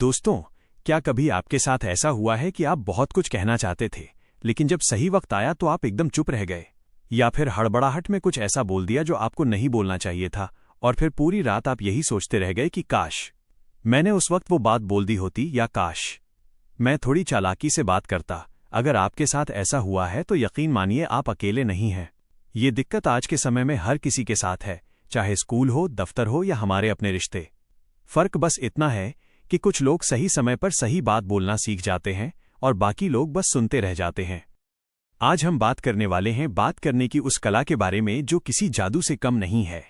दोस्तों, क्या कभी आपके साथ ऐसा हुआ है कि आप बहुत कुछ कहना चाहते थे, लेकिन जब सही वक्त आया तो आप एकदम चुप रह गए, या फिर हड़बड़ाहट में कुछ ऐसा बोल दिया जो आपको नहीं बोलना चाहिए था, और फिर पूरी रात आप यही सोचते रह गए कि काश मैंने उस वक्त वो बात बोल दी होती, या काश मैं थोड़ी चालाकी से बात करता। अगर आपके साथ ऐसा हुआ है तो यकीन मानिए आप अकेले नहीं हैं। ये दिक्कत आज के समय में हर किसी के साथ है, चाहे स्कूल हो, दफ्तर हो या हमारे अपने रिश्ते। फर्क बस इतना है कि कुछ लोग सही समय पर सही बात बोलना सीख जाते हैं और बाकी लोग बस सुनते रह जाते हैं। आज हम बात करने वाले हैं बात करने की उस कला के बारे में जो किसी जादू से कम नहीं है।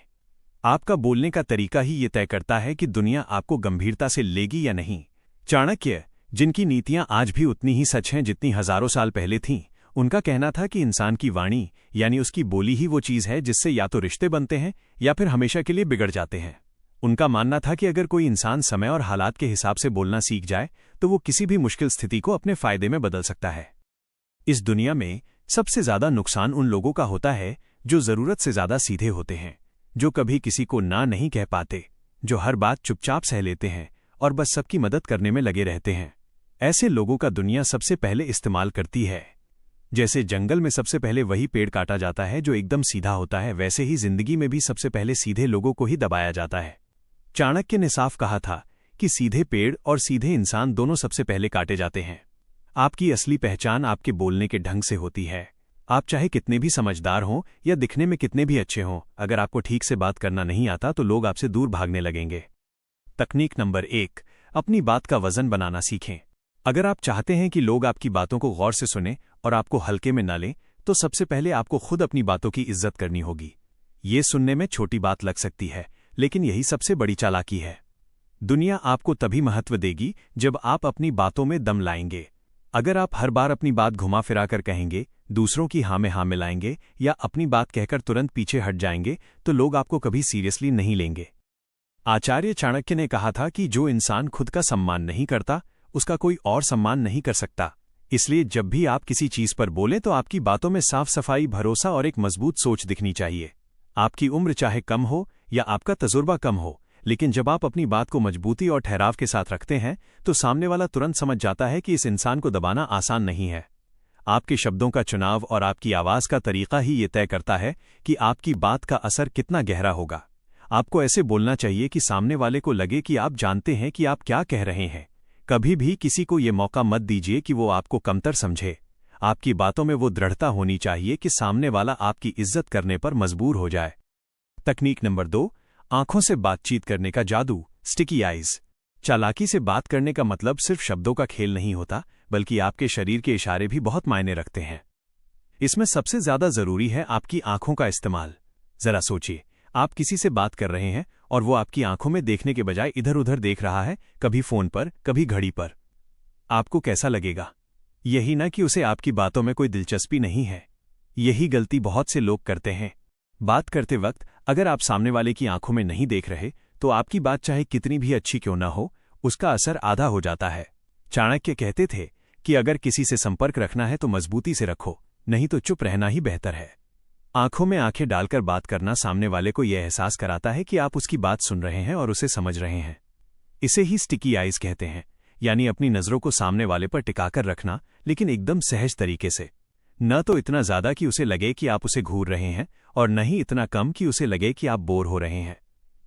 आपका बोलने का तरीका ही ये तय करता है कि दुनिया आपको गंभीरता से लेगी या नहीं। चाणक्य, जिनकी नीतियां आज भी उतनी ही सच हैं जितनी हजारों साल पहले थीं, उनका कहना था कि इंसान की वाणी यानी उसकी बोली ही वो चीज है जिससे या तो रिश्ते बनते हैं या फिर हमेशा के लिए बिगड़ जाते हैं। उनका मानना था कि अगर कोई इंसान समय और हालात के हिसाब से बोलना सीख जाए तो वो किसी भी मुश्किल स्थिति को अपने फायदे में बदल सकता है। इस दुनिया में सबसे ज्यादा नुकसान उन लोगों का होता है जो जरूरत से ज्यादा सीधे होते हैं, जो कभी किसी को ना नहीं कह पाते, जो हर बात चुपचाप सह लेते हैं और बस सबकी मदद करने में लगे रहते हैं। ऐसे लोगों का दुनिया सबसे पहले इस्तेमाल करती है। जैसे जंगल में सबसे पहले वही पेड़ काटा जाता है जो एकदम सीधा होता है, वैसे ही जिंदगी में भी सबसे पहले सीधे लोगों को ही दबाया जाता है। चाणक्य ने साफ कहा था कि सीधे पेड़ और सीधे इंसान दोनों सबसे पहले काटे जाते हैं। आपकी असली पहचान आपके बोलने के ढंग से होती है। आप चाहे कितने भी समझदार हों या दिखने में कितने भी अच्छे हों, अगर आपको ठीक से बात करना नहीं आता तो लोग आपसे दूर भागने लगेंगे। तकनीक नंबर 1, अपनी बात का वजन बनाना सीखें। अगर आप चाहते हैं कि लोग आपकी बातों को गौर से सुनें और आपको हल्के में न लें, तो सबसे पहले आपको खुद अपनी बातों की इज्जत करनी होगी। ये सुनने में छोटी बात लग सकती है, लेकिन यही सबसे बड़ी चालाकी है। दुनिया आपको तभी महत्व देगी जब आप अपनी बातों में दम लाएंगे। अगर आप हर बार अपनी बात घुमा फिरा कर कहेंगे, दूसरों की हाँ में हाँ मिलाएंगे या अपनी बात कहकर तुरंत पीछे हट जाएंगे, तो लोग आपको कभी सीरियसली नहीं लेंगे। आचार्य चाणक्य ने कहा था कि जो इंसान खुद का सम्मान नहीं करता, उसका कोई और सम्मान नहीं कर सकता। इसलिए जब भी आप किसी चीज पर बोलें तो आपकी बातों में साफ सफाई, भरोसा और एक मजबूत सोच दिखनी चाहिए। आपकी उम्र चाहे कम हो या आपका तजुर्बा कम हो, लेकिन जब आप अपनी बात को मजबूती और ठहराव के साथ रखते हैं तो सामने वाला तुरंत समझ जाता है कि इस इंसान को दबाना आसान नहीं है। आपके शब्दों का चुनाव और आपकी आवाज का तरीका ही ये तय करता है कि आपकी बात का असर कितना गहरा होगा। आपको ऐसे बोलना चाहिए कि सामने वाले को लगे कि आप जानते हैं कि आप क्या कह रहे हैं। कभी भी किसी को ये मौका मत दीजिए कि वो आपको कमतर समझे। आपकी बातों में वो दृढ़ता होनी चाहिए कि सामने वाला आपकी इज्जत करने पर मजबूर हो जाए। तकनीक नंबर 2, आंखों से बातचीत करने का जादू, स्टिकी आइज। चालाकी से बात करने का मतलब सिर्फ शब्दों का खेल नहीं होता, बल्कि आपके शरीर के इशारे भी बहुत मायने रखते हैं। इसमें सबसे ज्यादा जरूरी है आपकी आंखों का इस्तेमाल। जरा सोचिए, आप किसी से बात कर रहे हैं और वो आपकी आंखों में देखने के बजाय इधर उधर देख रहा है, कभी फोन पर, कभी घड़ी पर। आपको कैसा लगेगा? यही ना कि उसे आपकी बातों में कोई दिलचस्पी नहीं है। यही गलती बहुत से लोग करते हैं। बात करते वक्त अगर आप सामने वाले की आंखों में नहीं देख रहे तो आपकी बात चाहे कितनी भी अच्छी क्यों ना हो, उसका असर आधा हो जाता है। चाणक्य कहते थे कि अगर किसी से संपर्क रखना है तो मजबूती से रखो, नहीं तो चुप रहना ही बेहतर है। आंखों में आंखें डालकर बात करना सामने वाले को यह एहसास कराता है कि आप उसकी बात सुन रहे हैं और उसे समझ रहे हैं। इसे ही स्टिकी आइज कहते हैं, यानी अपनी नजरों को सामने वाले पर टिकाकर रखना, लेकिन एकदम सहज तरीके से। न तो इतना ज्यादा कि उसे लगे कि आप उसे घूर रहे हैं और न ही इतना कम कि उसे लगे कि आप बोर हो रहे हैं।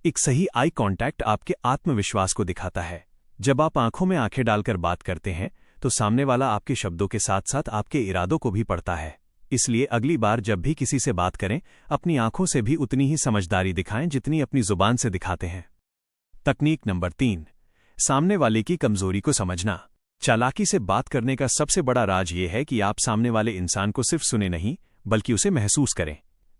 एक सही आई कांटेक्ट आपके आत्मविश्वास को दिखाता है। जब आप आंखों में आंखें डालकर बात करते हैं तो सामने वाला आपके शब्दों के साथ साथ आपके इरादों को भी पढ़ता है। इसलिए अगली बार जब भी किसी से बात करें, अपनी आंखों से भी उतनी ही समझदारी दिखाएं जितनी अपनी जुबान से दिखाते हैं। तकनीक नंबर 3, सामने वाले की कमजोरी को समझना। चालाकी से बात करने का सबसे बड़ा राज ये है कि आप सामने वाले इंसान को सिर्फ सुने नहीं, बल्कि उसे महसूस करें।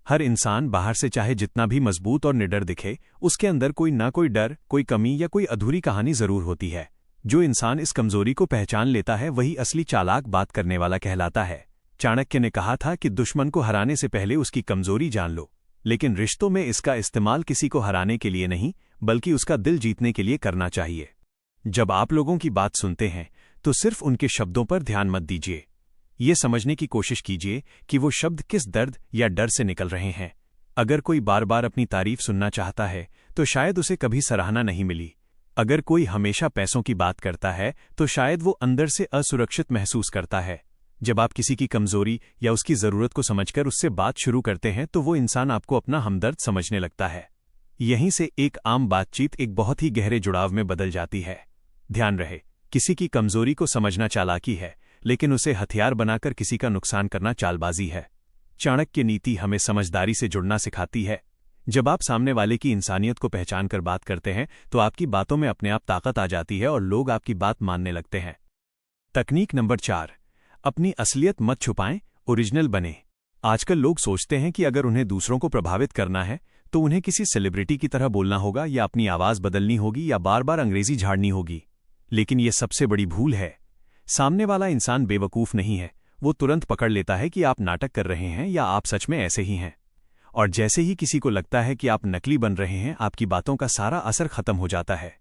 हर इंसान बाहर से चाहे जितना भी मजबूत और निडर दिखे, उसके अंदर कोई ना कोई डर, कोई कमी या कोई अधूरी कहानी जरूर होती है। जो इंसान इस कमजोरी को पहचान लेता है वही असली चालाक बात करने वाला कहलाता है। चाणक्य ने कहा था कि दुश्मन को हराने से पहले उसकी कमजोरी जान लो, लेकिन रिश्तों में इसका इस्तेमाल किसी को हराने के लिए नहीं, बल्कि उसका दिल जीतने के लिए करना चाहिए। जब आप लोगों की बात सुनते हैं तो सिर्फ उनके शब्दों पर ध्यान मत दीजिए। ये समझने की कोशिश कीजिए कि वो शब्द किस दर्द या डर से निकल रहे हैं। अगर कोई बार बार अपनी तारीफ सुनना चाहता है तो शायद उसे कभी सराहना नहीं मिली। अगर कोई हमेशा पैसों की बात करता है तो शायद वो अंदर से असुरक्षित महसूस करता है। जब आप किसी की कमजोरी या उसकी जरूरत को समझकर उससे बात शुरू करते हैं तो वो इंसान आपको अपना हमदर्द समझने लगता है। यहीं से एक आम बातचीत एक बहुत ही गहरे जुड़ाव में बदल जाती है। ध्यान रहे, किसी की कमजोरी को समझना चालाकी है, लेकिन उसे हथियार बनाकर किसी का नुकसान करना चालबाजी है। चाणक्य नीति हमें समझदारी से जुड़ना सिखाती है। जब आप सामने वाले की इंसानियत को पहचान कर बात करते हैं तो आपकी बातों में अपने आप ताकत आ जाती है और लोग आपकी बात मानने लगते हैं। तकनीक नंबर 4, अपनी असलियत मत छुपाएं, ओरिजिनल बने। आजकल लोग सोचते हैं कि अगर उन्हें दूसरों को प्रभावित करना है तो उन्हें किसी सेलिब्रिटी की तरह बोलना होगा या अपनी आवाज बदलनी होगी या बार बार अंग्रेजी झाड़नी होगी। लेकिन यह सबसे बड़ी भूल है। सामने वाला इंसान बेवकूफ नहीं है, वो तुरंत पकड़ लेता है कि आप नाटक कर रहे हैं या आप सच में ऐसे ही हैं। और जैसे ही किसी को लगता है कि आप नकली बन रहे हैं, आपकी बातों का सारा असर खत्म हो जाता है।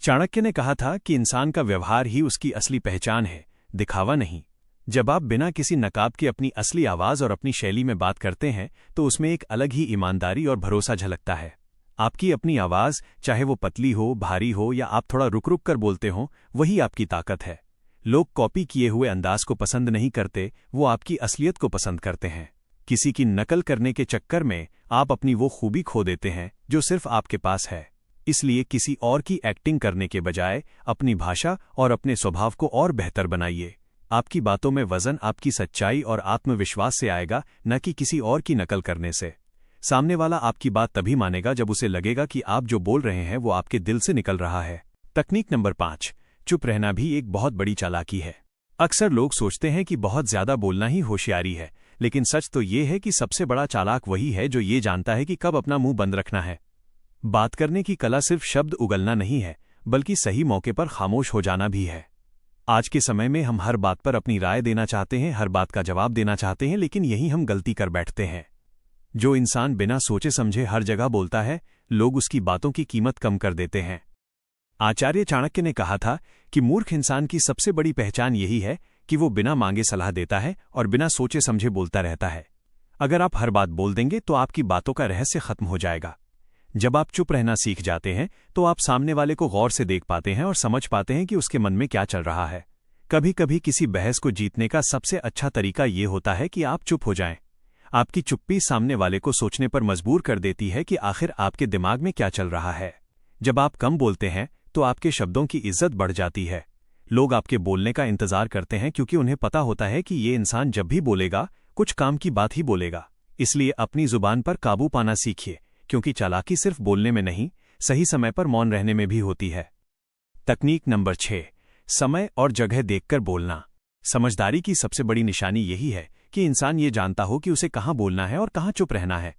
चाणक्य ने कहा था कि इंसान का व्यवहार ही उसकी असली पहचान है, दिखावा नहीं। जब आप बिना किसी नकाब के अपनी असली आवाज और अपनी शैली में बात करते हैं तो उसमें एक अलग ही ईमानदारी और भरोसा झलकता है। आपकी अपनी आवाज, चाहे वो पतली हो, भारी हो या आप थोड़ा रुक रुक कर बोलते हो, वही आपकी ताकत है। लोग कॉपी किए हुए अंदाज को पसंद नहीं करते, वो आपकी असलियत को पसंद करते हैं। किसी की नकल करने के चक्कर में आप अपनी वो खूबी खो देते हैं जो सिर्फ आपके पास है। इसलिए किसी और की एक्टिंग करने के बजाय अपनी भाषा और अपने स्वभाव को और बेहतर बनाइए। आपकी बातों में वजन आपकी सच्चाई और आत्मविश्वास से आएगा, न कि किसी और की नकल करने से। सामने वाला आपकी बात तभी मानेगा जब उसे लगेगा कि आप जो बोल रहे हैं वो आपके दिल से निकल रहा है। तकनीक नंबर 5, चुप रहना भी एक बहुत बड़ी चालाकी है। अक्सर लोग सोचते हैं कि बहुत ज्यादा बोलना ही होशियारी है, लेकिन सच तो ये है कि सबसे बड़ा चालाक वही है जो ये जानता है कि कब अपना मुंह बंद रखना है। बात करने की कला सिर्फ शब्द उगलना नहीं है, बल्कि सही मौके पर खामोश हो जाना भी है। आज के समय में हम हर बात पर अपनी राय देना चाहते हैं, हर बात का जवाब देना चाहते हैं, लेकिन यही हम गलती कर बैठते हैं। जो इंसान बिना सोचे समझे हर जगह बोलता है, लोग उसकी बातों की कीमत कम कर देते हैं। आचार्य चाणक्य ने कहा था कि मूर्ख इंसान की सबसे बड़ी पहचान यही है कि वो बिना मांगे सलाह देता है और बिना सोचे समझे बोलता रहता है। अगर आप हर बात बोल देंगे तो आपकी बातों का रहस्य खत्म हो जाएगा। जब आप चुप रहना सीख जाते हैं तो आप सामने वाले को गौर से देख पाते हैं और समझ पाते हैं कि उसके मन में क्या चल रहा है। कभी कभी किसी बहस को जीतने का सबसे अच्छा तरीका ये होता है कि आप चुप हो जाएं। आपकी चुप्पी सामने वाले को सोचने पर मजबूर कर देती है कि आखिर आपके दिमाग में क्या चल रहा है। जब आप कम बोलते हैं तो आपके शब्दों की इज्जत बढ़ जाती है। लोग आपके बोलने का इंतजार करते हैं क्योंकि उन्हें पता होता है कि ये इंसान जब भी बोलेगा कुछ काम की बात ही बोलेगा। इसलिए अपनी जुबान पर काबू पाना सीखिए, क्योंकि चालाकी सिर्फ बोलने में नहीं, सही समय पर मौन रहने में भी होती है। तकनीक नंबर 6, समय और जगह देखकर बोलना। समझदारी की सबसे बड़ी निशानी यही है कि इंसान ये जानता हो कि उसे कहाँ बोलना है और कहाँ चुप रहना है।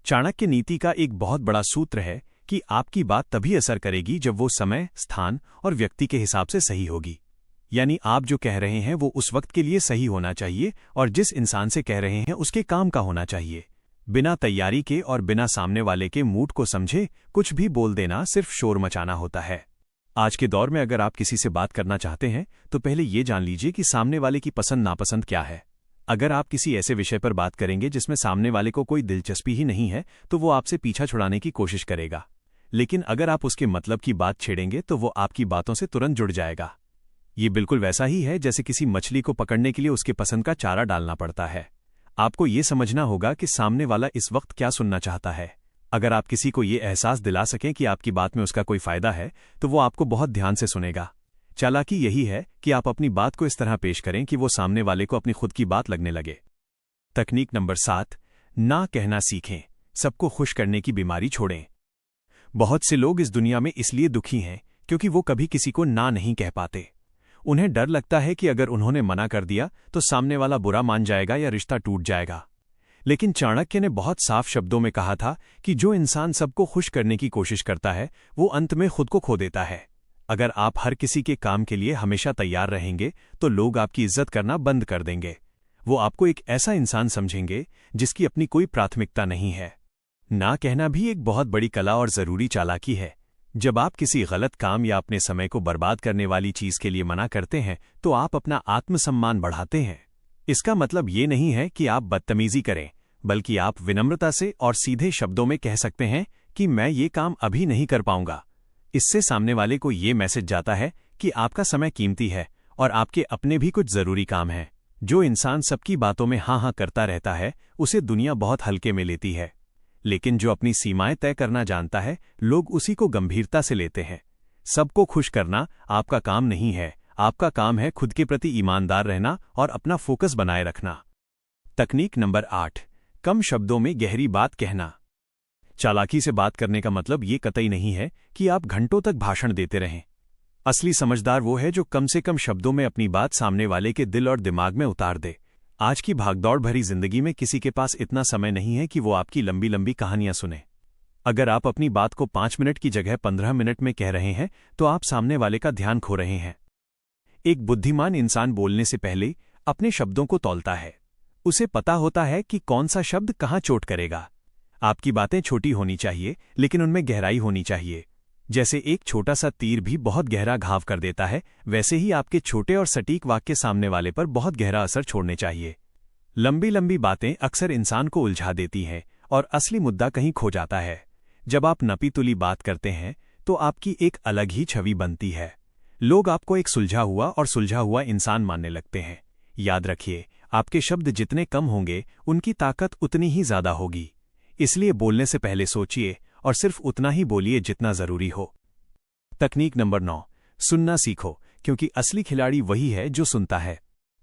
चाणक्य नीति का एक बहुत बड़ा सूत्र है कि आपकी बात तभी असर करेगी जब वो समय, स्थान और व्यक्ति के हिसाब से सही होगी। यानी आप जो कह रहे हैं वो उस वक्त के लिए सही होना चाहिए और जिस इंसान से कह रहे हैं उसके काम का होना चाहिए। बिना तैयारी के और बिना सामने वाले के मूड को समझे कुछ भी बोल देना सिर्फ शोर मचाना होता है। आज के दौर में अगर आप किसी से बात करना चाहते हैं तो पहले ये जान लीजिए कि सामने वाले की पसंद नापसंद क्या है। अगर आप किसी ऐसे विषय पर बात करेंगे जिसमें सामने वाले को कोई दिलचस्पी ही नहीं है तो वो आपसे पीछा छुड़ाने की कोशिश करेगा। लेकिन अगर आप उसके मतलब की बात छेड़ेंगे तो वो आपकी बातों से तुरंत जुड़ जाएगा। ये बिल्कुल वैसा ही है जैसे किसी मछली को पकड़ने के लिए उसके पसंद का चारा डालना पड़ता है। आपको ये समझना होगा कि सामने वाला इस वक्त क्या सुनना चाहता है। अगर आप किसी को ये एहसास दिला सकें कि आपकी बात में उसका कोई फायदा है तो वो आपको बहुत ध्यान से सुनेगा। चालाकी यही है कि आप अपनी बात को इस तरह पेश करें कि वो सामने वाले को अपनी खुद की बात लगने लगे। तकनीक नंबर 7, ना कहना सीखें, सबको खुश करने की बीमारी छोड़ें। बहुत से लोग इस दुनिया में इसलिए दुखी हैं क्योंकि वो कभी किसी को ना नहीं कह पाते। उन्हें डर लगता है कि अगर उन्होंने मना कर दिया तो सामने वाला बुरा मान जाएगा या रिश्ता टूट जाएगा। लेकिन चाणक्य ने बहुत साफ शब्दों में कहा था कि जो इंसान सबको खुश करने की कोशिश करता है वो अंत में खुद को खो देता है। अगर आप हर किसी के काम के लिए हमेशा तैयार रहेंगे तो लोग आपकी इज्जत करना बंद कर देंगे। वो आपको एक ऐसा इंसान समझेंगे जिसकी अपनी कोई प्राथमिकता नहीं है। ना कहना भी एक बहुत बड़ी कला और जरूरी चालाकी है। जब आप किसी गलत काम या अपने समय को बर्बाद करने वाली चीज के लिए मना करते हैं तो आप अपना आत्मसम्मान बढ़ाते हैं। इसका मतलब ये नहीं है कि आप बदतमीजी करें, बल्कि आप विनम्रता से और सीधे शब्दों में कह सकते हैं कि मैं ये काम अभी नहीं कर पाऊंगा। इससे सामने वाले को ये मैसेज जाता है कि आपका समय कीमती है और आपके अपने भी कुछ जरूरी काम हैं। जो इंसान सबकी बातों में हाँ हाँ करता रहता है उसे दुनिया बहुत हल्के में लेती है, लेकिन जो अपनी सीमाएं तय करना जानता है लोग उसी को गंभीरता से लेते हैं। सबको खुश करना आपका काम नहीं है, आपका काम है खुद के प्रति ईमानदार रहना और अपना फोकस बनाए रखना। तकनीक नंबर 8, कम शब्दों में गहरी बात कहना। चालाकी से बात करने का मतलब ये कतई नहीं है कि आप घंटों तक भाषण देते रहें। असली समझदार वो है जो कम से कम शब्दों में अपनी बात सामने वाले के दिल और दिमाग में उतार दे। आज की भागदौड़ भरी जिंदगी में किसी के पास इतना समय नहीं है कि वो आपकी लंबी लंबी कहानियां सुने। अगर आप अपनी बात को 5 मिनट की जगह 15 मिनट में कह रहे हैं तो आप सामने वाले का ध्यान खो रहे हैं। एक बुद्धिमान इंसान बोलने से पहले अपने शब्दों को तौलता है। उसे पता होता है कि कौन सा शब्द कहाँ चोट करेगा। आपकी बातें छोटी होनी चाहिए लेकिन उनमें गहराई होनी चाहिए। जैसे एक छोटा सा तीर भी बहुत गहरा घाव कर देता है, वैसे ही आपके छोटे और सटीक वाक्य सामने वाले पर बहुत गहरा असर छोड़ने चाहिए। लंबी लंबी बातें अक्सर इंसान को उलझा देती हैं और असली मुद्दा कहीं खो जाता है। जब आप नपी-तुली बात करते हैं तो आपकी एक अलग ही छवि बनती है। लोग आपको एक सुलझा हुआ इंसान मानने लगते हैं। याद रखिए, आपके शब्द जितने कम होंगे उनकी ताकत उतनी ही ज्यादा होगी। इसलिए बोलने से पहले सोचिए और सिर्फ उतना ही बोलिए जितना जरूरी हो। तकनीक नंबर 9, सुनना सीखो, क्योंकि असली खिलाड़ी वही है जो सुनता है।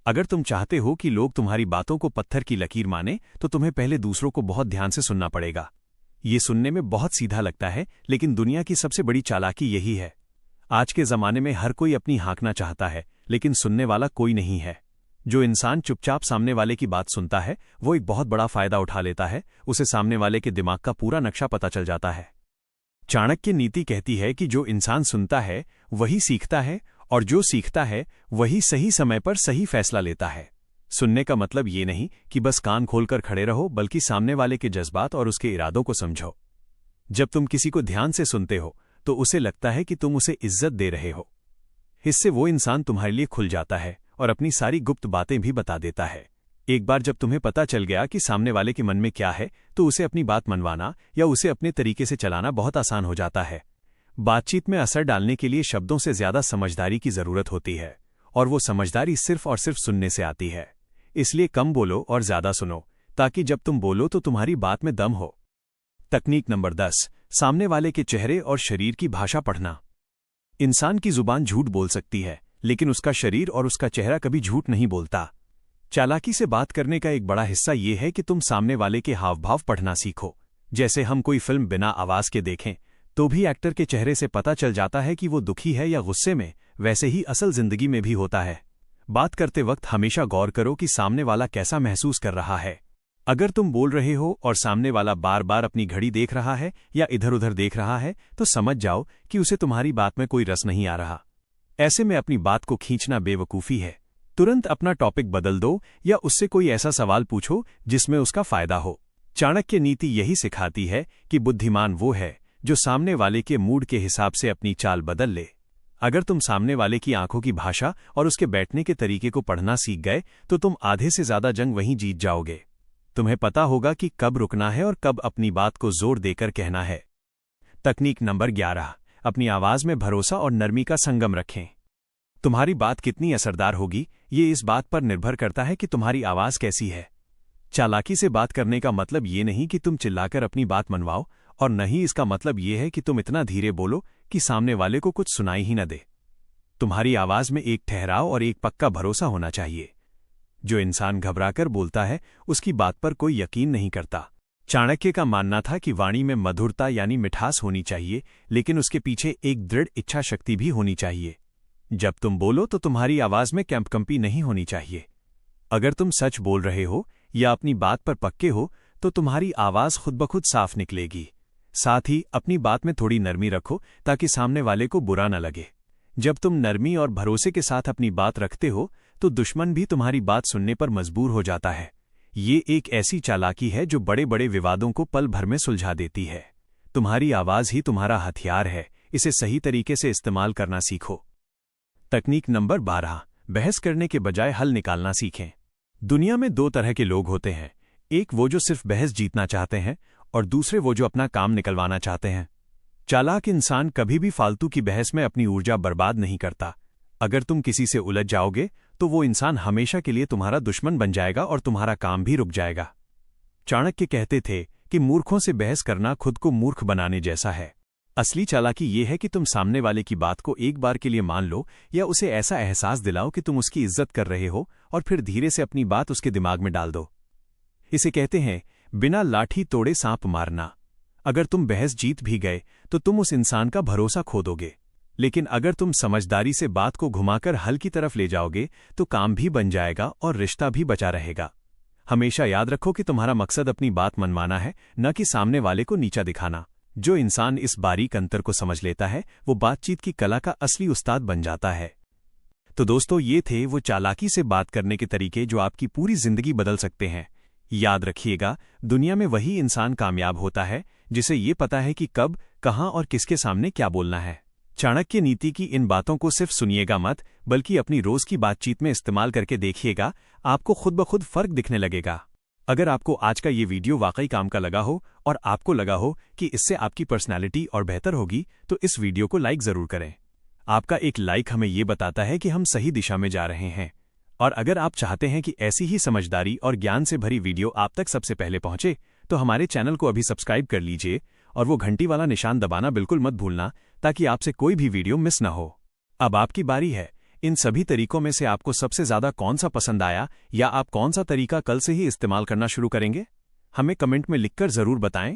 अगर तुम चाहते हो कि लोग तुम्हारी बातों को पत्थर की लकीर माने तो तुम्हें पहले दूसरों को बहुत ध्यान से सुनना पड़ेगा। ये सुनने में बहुत सीधा लगता है, लेकिन दुनिया की सबसे बड़ी चालाकी यही है। आज के जमाने में हर कोई अपनी हाँकना चाहता है, लेकिन सुनने वाला कोई नहीं है। जो इंसान चुपचाप सामने वाले की बात सुनता है वो एक बहुत बड़ा फायदा उठा लेता है। उसे सामने वाले के दिमाग का पूरा नक्शा पता चल जाता है। चाणक्य नीति कहती है कि जो इंसान सुनता है वही सीखता है और जो सीखता है वही सही समय पर सही फैसला लेता है। सुनने का मतलब ये नहीं कि बस कान खोलकर खड़े रहो, बल्कि सामने वाले के जज्बात और उसके इरादों को समझो। जब तुम किसी को ध्यान से सुनते हो तो उसे लगता है कि तुम उसे इज्जत दे रहे हो। इससे वो इंसान तुम्हारे लिए खुल जाता है और अपनी सारी गुप्त बातें भी बता देता है। एक बार जब तुम्हें पता चल गया कि सामने वाले के मन में क्या है तो उसे अपनी बात मनवाना या उसे अपने तरीके से चलाना बहुत आसान हो जाता है। बातचीत में असर डालने के लिए शब्दों से ज्यादा समझदारी की जरूरत होती है, और वो समझदारी सिर्फ और सिर्फ सुनने से आती है। इसलिए कम बोलो और ज्यादा सुनो, ताकि जब तुम बोलो तो तुम्हारी बात में दम हो। तकनीक नंबर 10, सामने वाले के चेहरे और शरीर की भाषा पढ़ना। इंसान की जुबान झूठ बोल सकती है, लेकिन उसका शरीर और उसका चेहरा कभी झूठ नहीं बोलता। चालाकी से बात करने का एक बड़ा हिस्सा ये है कि तुम सामने वाले के हाव भाव पढ़ना सीखो। जैसे हम कोई फिल्म बिना आवाज के देखें तो भी एक्टर के चेहरे से पता चल जाता है कि वो दुखी है या गुस्से में, वैसे ही असल जिंदगी में भी होता है। बात करते वक्त हमेशा गौर करो कि सामने वाला कैसा महसूस कर रहा है। अगर तुम बोल रहे हो और सामने वाला बार बार अपनी घड़ी देख रहा है या इधर उधर देख रहा है तो समझ जाओ कि उसे तुम्हारी बात में कोई रस नहीं आ रहा। ऐसे में अपनी बात को खींचना बेवकूफ़ी है। तुरंत अपना टॉपिक बदल दो या उससे कोई ऐसा सवाल पूछो जिसमें उसका फायदा हो। चाणक्य नीति यही सिखाती है कि बुद्धिमान वो है जो सामने वाले के मूड के हिसाब से अपनी चाल बदल ले। अगर तुम सामने वाले की आंखों की भाषा और उसके बैठने के तरीके को पढ़ना सीख गए तो तुम आधे से ज्यादा जंग वहीं जीत जाओगे। तुम्हें पता होगा कि कब रुकना है और कब अपनी बात को जोर देकर कहना है। तकनीक नंबर 11, अपनी आवाज में भरोसा और नरमी का संगम रखें। तुम्हारी बात कितनी असरदार होगी ये इस बात पर निर्भर करता है कि तुम्हारी आवाज कैसी है। चालाकी से बात करने का मतलब ये नहीं कि तुम चिल्लाकर अपनी बात मनवाओ, और न ही इसका मतलब ये है कि तुम इतना धीरे बोलो कि सामने वाले को कुछ सुनाई ही न दे। तुम्हारी आवाज में एक ठहराव और एक पक्का भरोसा होना चाहिए। जो इंसान घबराकर बोलता है उसकी बात पर कोई यकीन नहीं करता। चाणक्य का मानना था कि वाणी में मधुरता यानी मिठास होनी चाहिए, लेकिन उसके पीछे एक दृढ़ इच्छा शक्ति भी होनी चाहिए। जब तुम बोलो तो तुम्हारी आवाज में कंपकंपी नहीं होनी चाहिए। अगर तुम सच बोल रहे हो या अपनी बात पर पक्के हो तो तुम्हारी आवाज खुद ब खुद साफ निकलेगी। साथ ही अपनी बात में थोड़ी नरमी रखो ताकि सामने वाले को बुरा न लगे। जब तुम नरमी और भरोसे के साथ अपनी बात रखते हो तो दुश्मन भी तुम्हारी बात सुनने पर मजबूर हो जाता है। ये एक ऐसी चालाकी है जो बड़े बड़े विवादों को पल भर में सुलझा देती है। तुम्हारी आवाज ही तुम्हारा हथियार है, इसे सही तरीके से इस्तेमाल करना सीखो। तकनीक नंबर 12, बहस करने के बजाय हल निकालना सीखें। दुनिया में 2 तरह के लोग होते हैं, एक वो जो सिर्फ बहस जीतना चाहते हैं और दूसरे वो जो अपना काम निकलवाना चाहते हैं। चालाक इंसान कभी भी फालतू की बहस में अपनी ऊर्जा बर्बाद नहीं करता। अगर तुम किसी से उलझ जाओगे तो वो इंसान हमेशा के लिए तुम्हारा दुश्मन बन जाएगा और तुम्हारा काम भी रुक जाएगा। चाणक्य कहते थे कि मूर्खों से बहस करना खुद को मूर्ख बनाने जैसा है। असली चालाकी ये है कि तुम सामने वाले की बात को एक बार के लिए मान लो या उसे ऐसा एहसास दिलाओ कि तुम उसकी इज्जत कर रहे हो और फिर धीरे से अपनी बात उसके दिमाग में डाल दो। इसे कहते हैं बिना लाठी तोड़े सांप मारना। अगर तुम बहस जीत भी गए तो तुम उस इंसान का भरोसा खो दोगे, लेकिन अगर तुम समझदारी से बात को घुमाकर हल की तरफ ले जाओगे तो काम भी बन जाएगा और रिश्ता भी बचा रहेगा। हमेशा याद रखो कि तुम्हारा मकसद अपनी बात मनवाना है, न कि सामने वाले को नीचा दिखाना। जो इंसान इस बारीक अंतर को समझ लेता है वो बातचीत की कला का असली उस्ताद बन जाता है। तो दोस्तों, ये थे वो चालाकी से बात करने के तरीके जो आपकी पूरी जिंदगी बदल सकते हैं। याद रखिएगा, दुनिया में वही इंसान कामयाब होता है जिसे ये पता है कि कब, कहां और किसके सामने क्या बोलना है। चाणक्य नीति की इन बातों को सिर्फ सुनिएगा मत, बल्कि अपनी रोज की बातचीत में इस्तेमाल करके देखिएगा। आपको खुद ब खुद फर्क दिखने लगेगा। अगर आपको आज का ये वीडियो वाकई काम का लगा हो और आपको लगा हो कि इससे आपकी पर्सनैलिटी और बेहतर होगी, तो इस वीडियो को लाइक जरूर करें। आपका एक लाइक हमें ये बताता है कि हम सही दिशा में जा रहे हैं। और अगर आप चाहते हैं कि ऐसी ही समझदारी और ज्ञान से भरी वीडियो आप तक सबसे पहले पहुंचे, तो हमारे चैनल को अभी सब्सक्राइब कर लीजिए और वो घंटी वाला निशान दबाना बिल्कुल मत भूलना, ताकि आपसे कोई भी वीडियो मिस न हो। अब आपकी बारी है। इन सभी तरीकों में से आपको सबसे ज्यादा कौन सा पसंद आया, या आप कौन सा तरीका कल से ही इस्तेमाल करना शुरू करेंगे? हमें कमेंट में लिखकर जरूर बताएं।